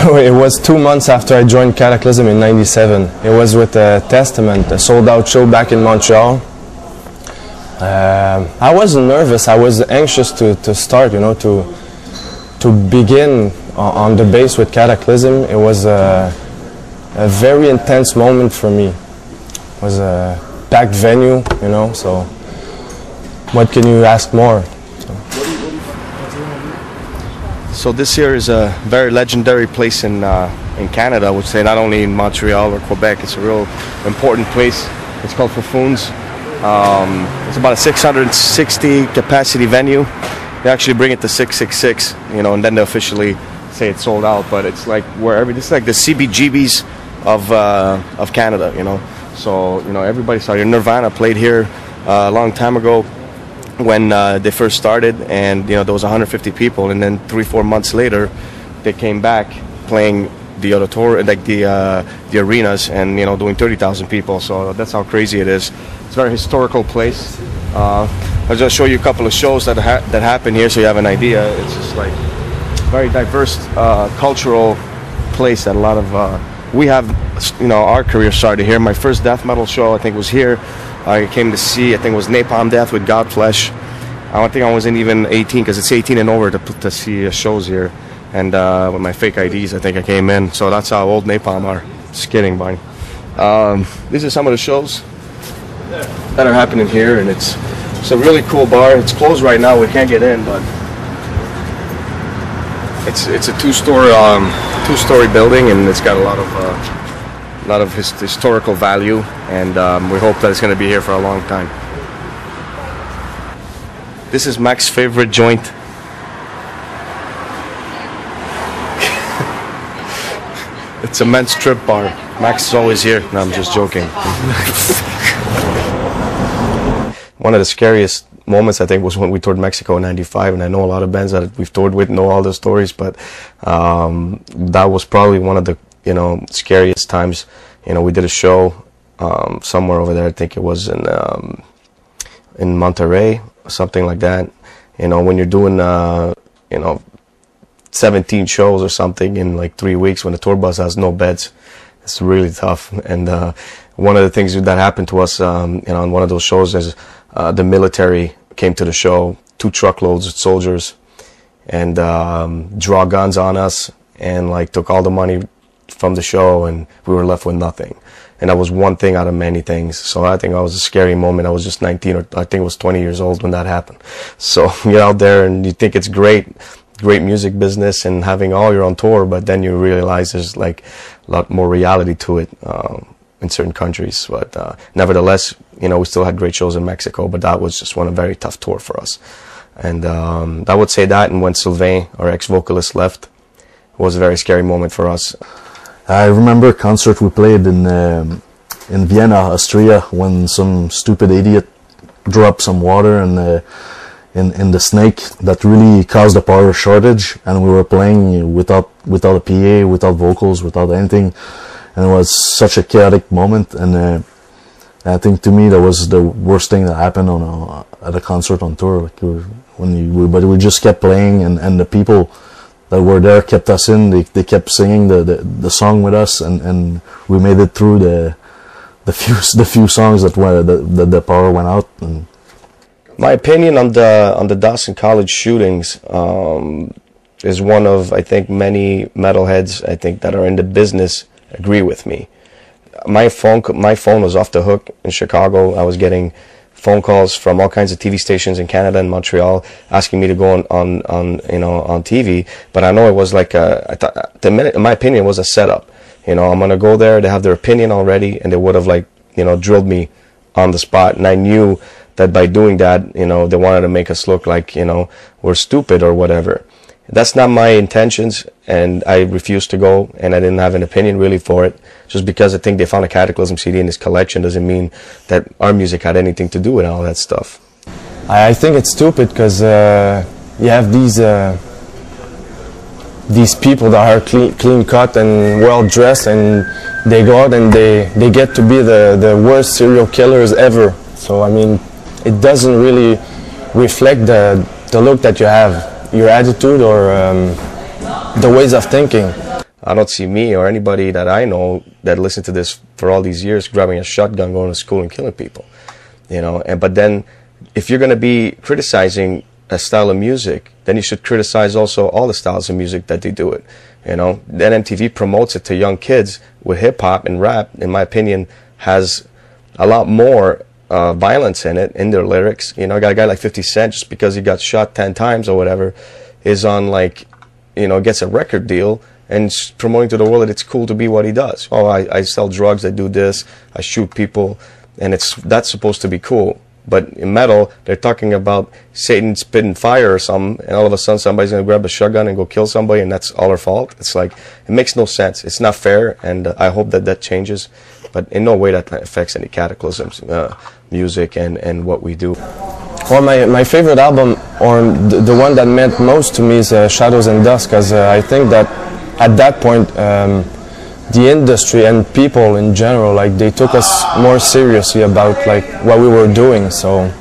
It was 2 months after I joined Kataklysm in '97. It was with Testament, a sold-out show back in Montreal. I was nervous. I was anxious to start, to begin on the bass with Kataklysm. It was a very intense moment for me. It was a packed venue, so what can you ask more? So this here is a very legendary place in Canada, I would say, not only in Montreal or Quebec. It's a real important place. It's called Foufounes. It's about a 660 capacity venue. They actually bring it to 666, and then they officially say it's sold out. But it's like wherever, it's like the CBGBs of Canada, So everybody saw here. Nirvana played here a long time ago when they first started, and there was 150 people, and then 3-4 months later, they came back playing the auditorium, like the arenas, and doing 30,000 people. So that's how crazy it is. It's a very historical place. I'll just show you a couple of shows that happen here, so you have an idea. It's just like very diverse cultural place that a lot of we have. Our career started here. My first death metal show, I think, was here. I came to see, I think it was Napalm Death with Godflesh. I don't think I wasn't even 18, because it's 18 and over to see shows here. And with my fake IDs, I think I came in. So that's how old Napalm are. Just kidding, buddy. These are some of the shows that are happening here, and it's a really cool bar. It's closed right now. We can't get in, but it's a two-story building, and it's got a lot of historical value, and we hope that it's going to be here for a long time. This is Mac's favorite joint. It's a men's strip bar. Max is always here. No, I'm just joking. One of the scariest moments, I think, was when we toured Mexico in '95, and I know a lot of bands that we've toured with know all the stories, but that was probably one of the scariest times. We did a show somewhere over there. I think it was in Monterrey, something like that. When you're doing 17 shows or something in like 3 weeks, when the tour bus has no beds, it's really tough. And one of the things that happened to us, on one of those shows, is the military came to the show, 2 truckloads of soldiers, and draw guns on us, and like took all the money from the show, and we were left with nothing. And that was one thing out of many things. So I think that was a scary moment. I was just 19, or I think I was 20 years old when that happened. So you're out there and you think it's great music business and having all your own tour, but then you realize there's like a lot more reality to it in certain countries. But nevertheless, we still had great shows in Mexico, but that was just a very tough tour for us. And I would say that, and when Sylvain, our ex-vocalist, left, it was a very scary moment for us. I remember a concert we played in Vienna, Austria, when some stupid idiot dropped some water in the snake that really caused a power shortage, and we were playing without a PA, without vocals, without anything, and it was such a chaotic moment. And I think to me that was the worst thing that happened at a concert on tour. Like but we just kept playing, and the people that were there kept us in. They kept singing the song with us, and we made it through the few songs that the power went out. And my opinion on the Dawson College shootings is one of, I think, many metalheads, I think, that are in the business agree with me. My phone was off the hook in Chicago. I was getting phone calls from all kinds of TV stations in Canada and Montreal asking me to go on TV. But I know it was like in my opinion, it was a setup. I'm gonna go there. They have their opinion already, and they would have drilled me on the spot. And I knew that by doing that, they wanted to make us look like we're stupid or whatever. That's not my intentions, and I refused to go, and I didn't have an opinion really for it. Just because I think they found a Kataklysm CD in this collection doesn't mean that our music had anything to do with all that stuff. I think it's stupid because you have these people that are clean cut and well dressed, and they go out and they get to be the worst serial killers ever. So I mean, it doesn't really reflect the look that you have, your attitude, or the ways of thinking. I don't see me or anybody that I know that listened to this for all these years grabbing a shotgun, going to school and killing people, you know. And but then, if you're going to be criticizing a style of music, then you should criticize also all the styles of music that they do it, you know. Then MTV promotes it to young kids with hip hop and rap. In my opinion, has a lot more violence in it, in their lyrics. You know, I got a guy like 50 Cent, just because he got shot 10 times or whatever, is on, like, you know, gets a record deal and promoting to the world that it's cool to be what he does. Oh, I sell drugs, I do this, I shoot people, and that's supposed to be cool. But in metal, they're talking about Satan spitting fire or something, and all of a sudden somebody's going to grab a shotgun and go kill somebody, and that's all our fault. It's like, it makes no sense. It's not fair, and I hope that that changes. But in no way that affects any Kataklysm's music and what we do. Well, my favorite album, or the one that meant most to me, is Shadows and Dust, because I think that at that point, the industry and people in general, like, they took us more seriously about, like, what we were doing. So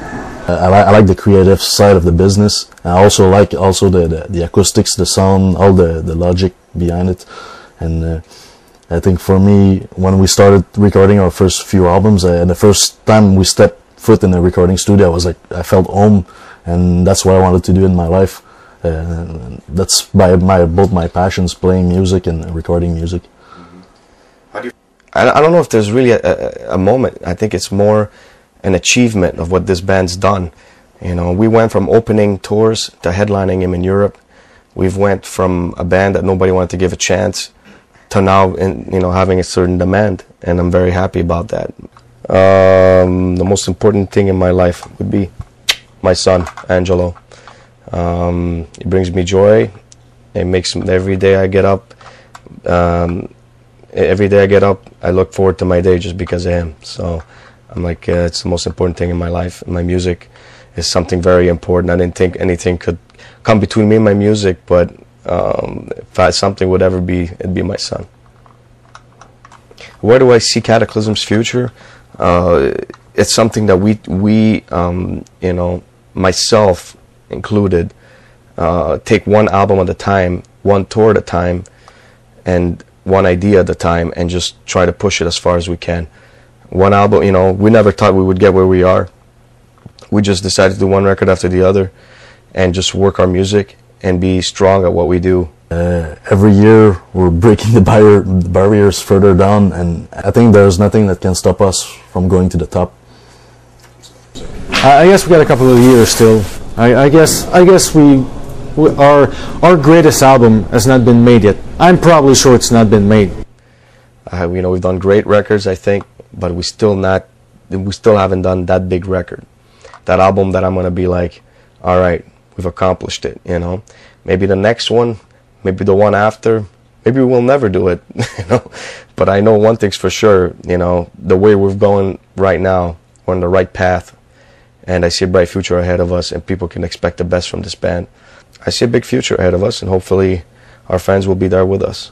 I like the creative side of the business. I also like the acoustics, the sound, all the logic behind it. And I think for me, when we started recording our first few albums, and the first time we stepped foot in a recording studio, I was like, I felt home, and that's what I wanted to do in my life. That's by both my passions, playing music and recording music. I don't know if there's really a moment. I think it's more an achievement of what this band's done. You know, we went from opening tours to headlining him in Europe. We've went from a band that nobody wanted to give a chance to now, you know, having a certain demand, and I'm very happy about that. The most important thing in my life would be my son, Angelo. It brings me joy. It makes every day I get up. I look forward to my day just because of him. So I'm like, it's the most important thing in my life. My music is something very important. I didn't think anything could come between me and my music, but if something would ever be, it'd be my son. Where do I see Kataklysm's future? It's something that we you know, myself included, take one album at a time, one tour at a time, and one idea at a time, and just try to push it as far as we can. One album, you know, we never thought we would get where we are. We just decided to do one record after the other and just work our music and be strong at what we do. Every year we're breaking the barriers further down, and I think there's nothing that can stop us from going to the top. I guess we got a couple of years still. I guess our greatest album has not been made yet. I'm probably sure it's not been made. You know, we've done great records, I think, but we still haven't done that big record. That album that I'm gonna be like, all right, we've accomplished it. You know, maybe the next one, maybe the one after, maybe we'll never do it. You know, but I know one thing's for sure. You know, the way we're going right now, we're on the right path, and I see a bright future ahead of us, and people can expect the best from this band. I see a big future ahead of us, and hopefully our fans will be there with us.